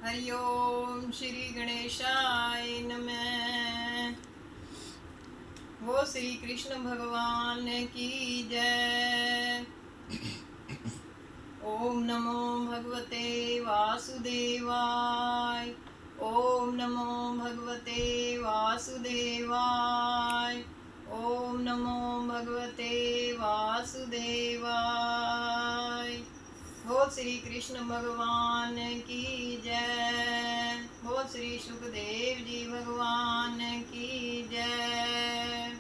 हरि ओम श्री गणेशाय नमः। वो श्री कृष्ण भगवान की जय। ओम नमो भगवते वासुदेवाय। ओम नमो भगवते वासुदेवाय। ओम नमो भगवते वासुदेवाय। हो श्री कृष्ण भगवान की जय। हो श्री सुखदेव जी भगवान की जय।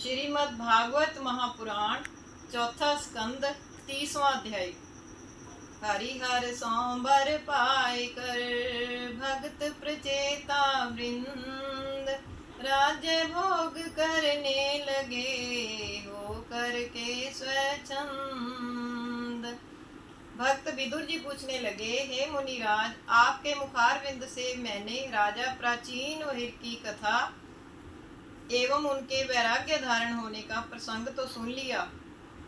श्रीमद् भागवत महापुराण चौथा स्कंद 30वां अध्याय। हरिहर सांबर पाए कर भक्त प्रचेता वृंद राज्य भोग करने लगे हो करके स्वच्छंद। भक्त विदुर जी पूछने लगे, हे मुनिराज, आपके मुखारविंद से मैंने राजा प्राचीन वहिर की कथा एवं उनके वैराग्य धारण होने का प्रसंग तो सुन लिया।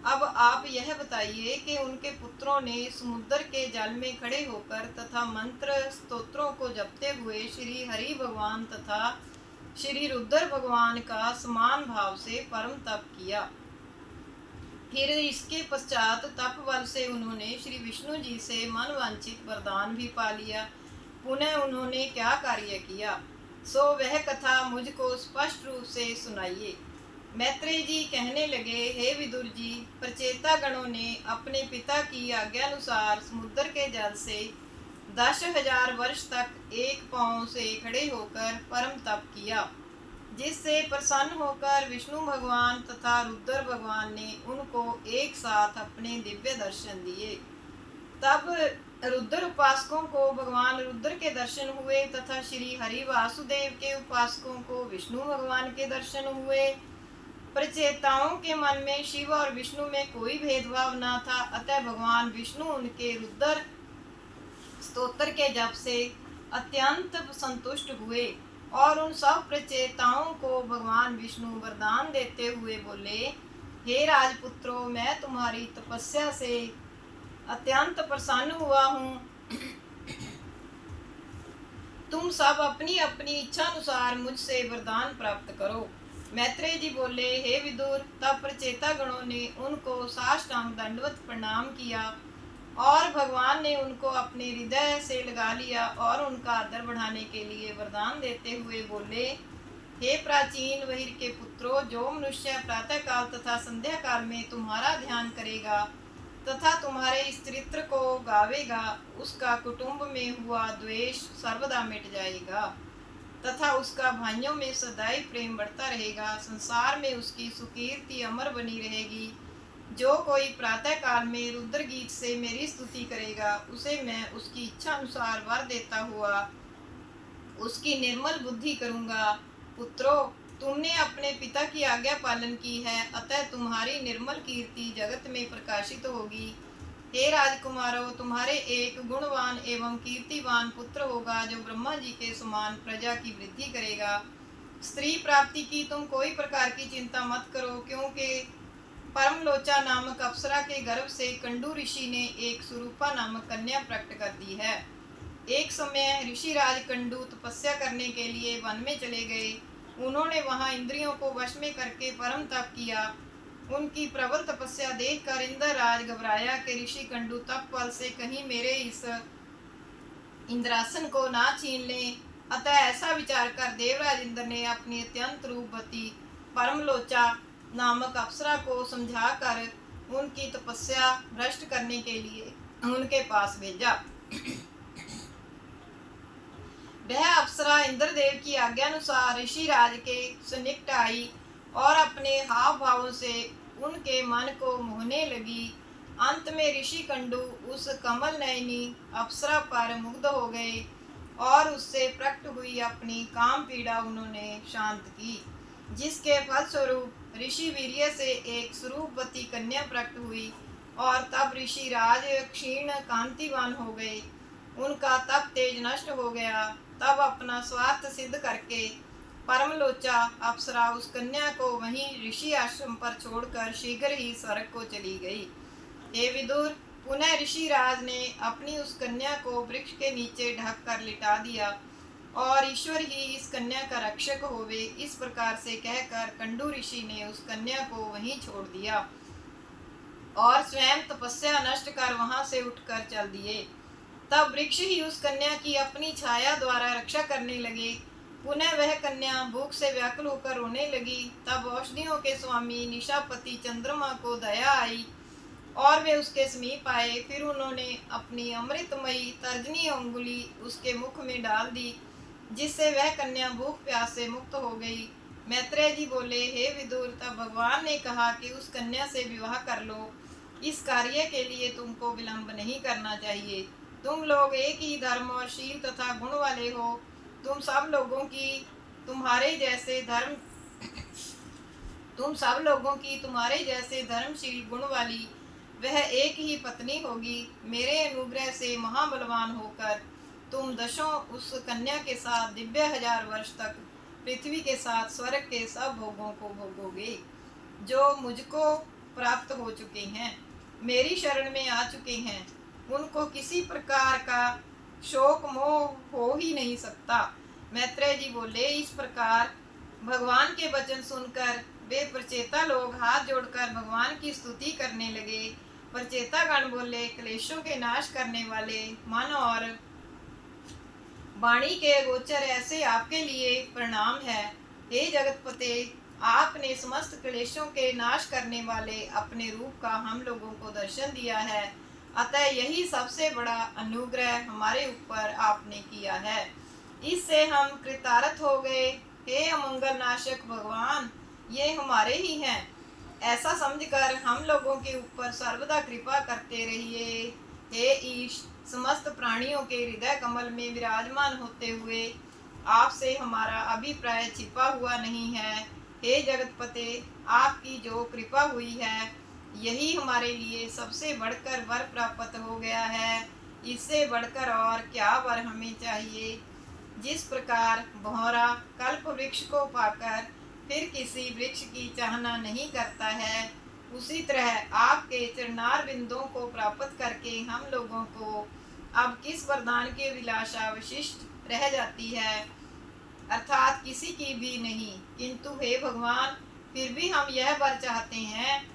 अब आप यह बताइए कि उनके पुत्रों ने समुद्र के जल में खड़े होकर तथा मंत्र स्तोत्रों को जपते हुए श्री हरि भगवान तथा श्री रुद्र भगवान का समान भाव से परम तप किया। फिर इसके पश्चात तप बल से उन्होंने श्री विष्णु जी से मन वांछित वरदान भी पा लिया। पुनः उन्होंने क्या कार्य किया, सो वह कथा मुझको स्पष्ट रूप से सुनाइए। मैत्रेय जी कहने लगे, हे विदुर जी, प्रचेता गणों ने अपने पिता की आज्ञानुसार समुद्र के जल से 10,000 वर्ष तक एक पांव से खड़े होकर परम तप किया, जिससे प्रसन्न होकर विष्णु भगवान तथा रुद्र भगवान ने उनको एक साथ अपने दिव्य दर्शन दिए। तब रुद्र उपासकों को भगवान रुद्र के दर्शन हुए तथा श्री हरि वासुदेव के उपासकों को विष्णु भगवान के दर्शन हुए। प्रचेताओं के मन में शिव और विष्णु में कोई भेदभाव न था, अतः भगवान विष्णु उनके रुद्र स्तोत्र के जप से अत्यंत संतुष्ट हुए और उन सब प्रचेताओं को भगवान विष्णु वरदान देते हुए बोले, हे राजपुत्रों, मैं तुम्हारी तपस्या से अत्यंत प्रसन्न हुआ हूँ। तुम सब अपनी अपनी इच्छा अनुसार मुझसे वरदान प्राप्त करो। मैत्रेय जी बोले, हे विदुर, तब प्रचेता गणों ने उनको साष्टांग दंडवत प्रणाम किया और भगवान ने उनको अपने हृदय से लगा लिया और उनका आदर बढ़ाने के लिए वरदान देते हुए बोले, हे प्राचीन वहिर के पुत्रों, जो मनुष्य प्रातः काल तथा संध्या काल में तुम्हारा ध्यान करेगा तथा तुम्हारे स्त्रित्र को गावेगा, उसका कुटुंब में हुआ द्वेष सर्वदा मिट जाएगा तथा उसका भाइयों में सदैव प्रेम बढ़ता रहेगा। संसार में उसकी सुकीर्ति अमर बनी रहेगी। जो कोई प्रातः काल में रुद्र गीत से मेरी स्तुति करेगा, उसे मैं उसकी इच्छा अनुसार वर देता हुआ उसकी निर्मल बुद्धि करूंगा। पुत्रों, तुमने अपने पिता की आज्ञा पालन की है, अतः तुम्हारी निर्मल कीर्ति जगत में प्रकाशित होगी। हे राजकुमारों, तुम्हारे एक गुणवान एवं कीर्तिवान पुत्र होगा, जो ब्रह्मा जी के समान प्रजा की वृद्धि करेगा। स्त्री प्राप्ति की तुम कोई प्रकार की चिंता मत करो, क्योंकि परमलोचा नामक अप्सरा के गर्भ से कंडू ऋषि ने एक सुरूपा नामक कन्या प्रकट कर दी है। एक समय ऋषिराज कंडू तपस्या करने के लिए वन में चले गए। उन्होंने वहां इंद्रियों को वश में करके परम तप किया। उनकी प्रबल तपस्या देखकर इंद्रराज घबराया कि ऋषि कंडू तप बल से कहीं मेरे इस इंद्रासन को ना छीन लें। अतः ऐसा विचार कर देवराज इंद्र ने अपनी अत्यंत रूपवती परमलोचा नामक अप्सरा को समझाकर उनकी तपस्या भ्रष्ट करने के लिए उनके पास भेजा। वह अप्सरा इंद्रदेव की आज्ञानुसार ऋषिराज के सन्निकट आई और अपने हाव भावों से उनके मन को मोहने लगी। अंत में ऋषि कंडू उस कमल नयनी अप्सरा पर मुग्ध हो गए और उससे प्रकट हुई अपनी काम पीड़ा उन्होंने शांत की, जिसके फलस्वरूप ऋषि वीर्य से एक स्वरूपवती कन्या प्रकट हुई और तब ऋषि राज क्षीण कांतिवान हो गए। उनका तप तेज नष्ट हो गया। तब अपना स्वार्थ सिद्ध करके परमलोचा अप्सरा उस कन्या को वहीं ऋषि आश्रम पर छोड़कर शीघ्र ही स्वर्ग को चली गई। हे विदुर, पुनः ऋषि राज ने अपनी उस कन्या को वृक्ष के नीचे ढक कर लिटा दिया और ईश्वर ही इस कन्या का रक्षक होवे, इस प्रकार से कहकर कंडू ऋषि ने उस कन्या को वहीं छोड़ दिया और स्वयं तपस्या नष्ट कर वहां से उठकर चल दिए। तब वृक्ष ही उस कन्या की अपनी छाया द्वारा रक्षा करने लगे। पुनः वह कन्या भूख से व्याकुल होकर रोने लगी। तब औषधियों के स्वामी निशापति चंद्रमा को दया आई और वे उसके समीप आए। फिर उन्होंने अपनी अमृतमयी तर्जनी अंगुली उसके मुख में डाल दी, जिससे वह कन्या भूख प्यास से मुक्त हो गई। मैत्रेय जी बोले, हे विदुर, तब भगवान ने कहा कि उस कन्या से विवाह कर लो। इस कार्य के लिए तुमको विलंब नहीं करना चाहिए। तुम लोग एक ही धर्म और शील तथा गुण वाले हो। तुम सब लोगों की तुम्हारे जैसे धर्मशील गुण वाली वह एक ही पत्नी होगी। मेरे अनुग्रह से महाबलवान होकर तुम दशों उस कन्या के साथ दिव्य 1000 वर्ष तक पृथ्वी के साथ स्वर्ग के सब भोगों को भोगोगे जो मुझको प्राप्त हो चुके हैं, मेरी शरण में आ चुके हैं। उनको किसी प्रकार का शोक मोह हो ही नहीं सकता। मैत्रेय जी बोले, इस प्रकार भगवान के वचन सुनकर वे प्रचेता लोग हाथ जोड़कर भगवान की स्तुति करने लगे। प्रचेता गण बोले, क्लेशों के नाश करने वाले मन और वाणी के गोचर ऐसे आपके लिए प्रणाम है। हे जगतपते, आपने समस्त क्लेशों के नाश करने वाले अपने रूप का हम लोगों को दर्शन दिया है, अतः यही सबसे बड़ा अनुग्रह हमारे ऊपर आपने किया है। इससे हम कृतार्थ हो गए। हे अमंगल नाशक भगवान, ये हमारे ही हैं, ऐसा समझकर हम लोगों के ऊपर सर्वदा कृपा करते रहिए। हे ईश, समस्त प्राणियों के हृदय कमल में विराजमान होते हुए आपसे हमारा अभिप्राय छिपा हुआ नहीं है। हे जगतपते, आपकी जो कृपा हुई है यही हमारे लिए सबसे बढ़कर वर प्राप्त हो गया है। इससे बढ़कर और क्या वर हमें चाहिए। जिस प्रकार भौरा कल्प वृक्ष को पाकर फिर किसी वृक्ष की चाहना नहीं करता है, उसी तरह आपके चरणार बिंदुओं को प्राप्त करके हम लोगों को अब किस वरदान की अभिलाषा विशिष्ट रह जाती है, अर्थात किसी की भी नहीं। किंतु हे भगवान, फिर भी हम यह वर चाहते हैं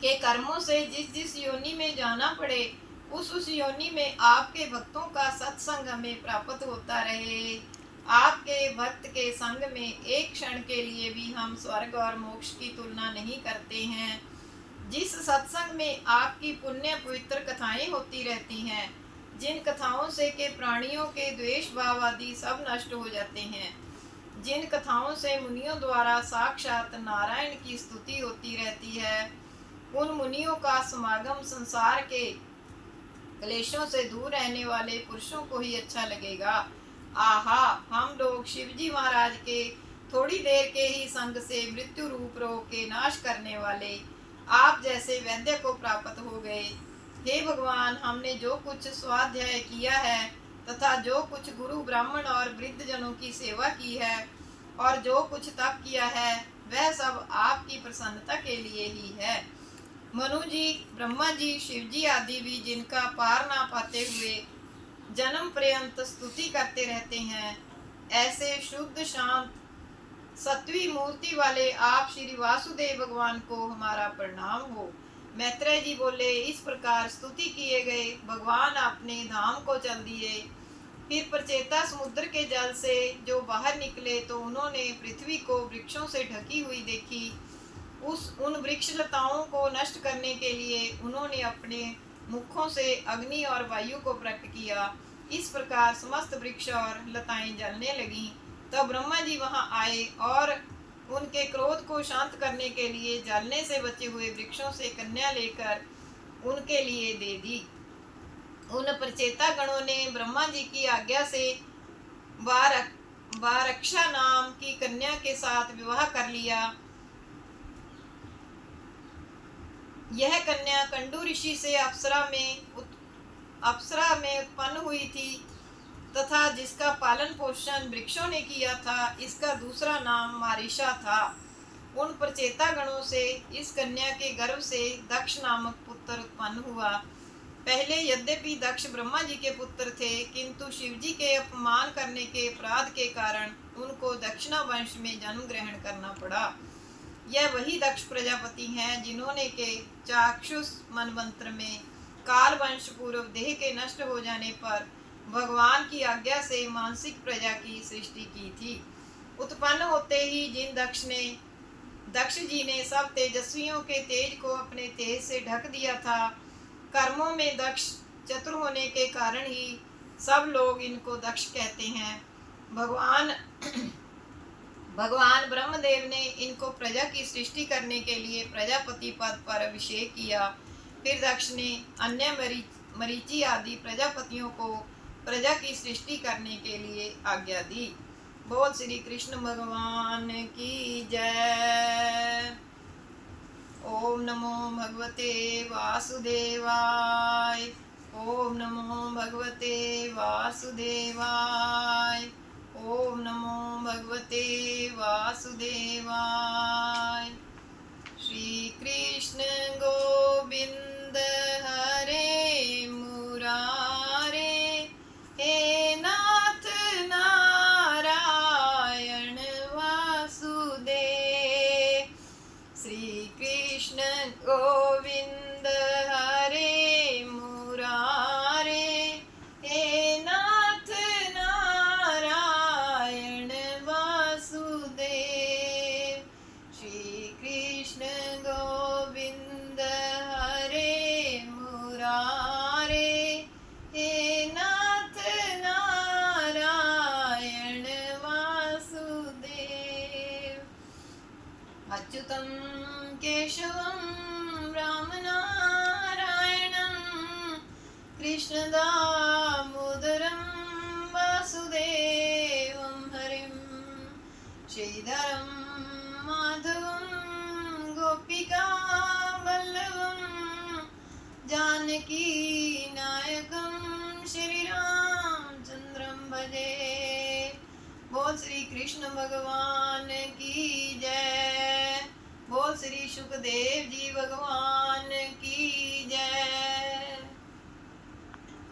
कि कर्मों से जिस जिस योनि में जाना पड़े उस योनि में आपके भक्तों का सत्संग हमें प्राप्त होता रहे। आपके भक्त के संग में एक क्षण के लिए भी हम स्वर्ग और मोक्ष की तुलना नहीं करते हैं। जिस सत्संग में आपकी पुण्य पवित्र कथाएं होती रहती हैं, जिन कथाओं से के प्राणियों के द्वेष भाव आदि सब नष्ट हो जाते हैं, जिन कथाओं से मुनियों द्वारा साक्षात नारायण की स्तुति होती रहती है, उन मुनियों का समागम संसार के क्लेशों से दूर रहने वाले पुरुषों को ही अच्छा लगेगा। आहा, हम लोग शिवजी महाराज के थोड़ी देर के ही संग से मृत्यु रूप रोग के नाश करने वाले आप जैसे वैद्य को प्राप्त हो गए। हे भगवान, हमने जो कुछ स्वाध्याय किया है तथा जो कुछ गुरु ब्राह्मण और वृद्ध जनों की सेवा की है और जो कुछ तप किया है, वह सब आपकी प्रसन्नता के लिए ही है। मनु जी, ब्रह्मा जी, शिव जी आदि भी जिनका पार ना पाते हुए जन्म पर्यंत स्तुति करते रहते हैं, ऐसे शुद्ध शांत सत्वी मूर्ति वाले आप श्री वासुदेव भगवान को हमारा प्रणाम हो। मैत्रेय जी बोले, इस प्रकार स्तुति किए गए भगवान अपने धाम को चल दिए। फिर प्रचेता समुद्र के जल से जो बाहर निकले तो उन्होंने पृथ्वी को वृक्षों से ढकी हुई देखी। उन वृक्ष लताओं को नष्ट करने के लिए उन्होंने अपने मुखों से अग्नि और वायु को प्रकट किया। इस प्रकार समस्त वृक्ष और लताएं जलने लगीं। तब ब्रह्मा जी वहां आए और उनके क्रोध को शांत करने के लिए जलने से बचे हुए वृक्षों से कन्या लेकर उनके लिए दे दी। उन प्रचेता गणों ने ब्रह्मा जी की आज्ञा से वारक्षा नाम की कन्या के साथ विवाह कर लिया। यह कन्या कंडू ऋषि से अप्सरा में उत्पन्न हुई थी तथा जिसका पालन पोषण वृक्षों ने किया था, इसका दूसरा नाम मारिशा था। उन प्रचेता गणों से इस कन्या के गर्भ से दक्ष नामक पुत्र उत्पन्न हुआ। पहले यद्यपि दक्ष ब्रह्मा जी के पुत्र थे, किंतु शिव जी के अपमान करने के अपराध के कारण उनको दक्षिणा वंश में जन्म ग्रहण करना पड़ा। यह वही दक्ष प्रजापति हैं जिन्होंने के चाक्षुष मनवंत्र में काल वंश पूर्व देह के नष्ट हो जाने पर भगवान की आज्ञा से मानसिक प्रजा की सृष्टि की थी। उत्पन्न होते ही जिन दक्ष जी ने सब तेजस्वियों के तेज को अपने तेज से ढक दिया था, कर्मों में दक्ष चतुर होने के कारण ही सब लोग इनको दक्ष कहते हैं। भगवान ब्रह्मदेव ने इनको प्रजा की सृष्टि करने के लिए प्रजापति पद पर अभिषेक किया। फिर दक्ष ने अन्य मरीचि आदि प्रजापतियों को प्रजा की सृष्टि करने के लिए आज्ञा दी। बोल श्री कृष्ण भगवान की जय। ओम नमो भगवते वासुदेवाय। ओम नमो भगवते वासुदेवाय। ओम नमो भगवते वासुदेवाय। श्री कृष्ण गोविंद हरे मुरारे, हे नाथ नारायण वासुदेव। श्री कृष्ण गोविंद हरे मुरारे, हे नाथ नारायण वासुदेव। श्री कृष्ण गोविंद हरे मुरारे, हे नाथ नारायण वासुदेव। अच्युतं केशवं रामनारायणं कृष्णदामोदरं वासुदेवं हरिं श्रीधरं माधवं गोपिकावल्लभं जानकी नायकं श्रीरामचन्द्रं भजे। बोल श्री कृष्ण भगवान की जय। बोल श्री सुखदेव जी भगवान की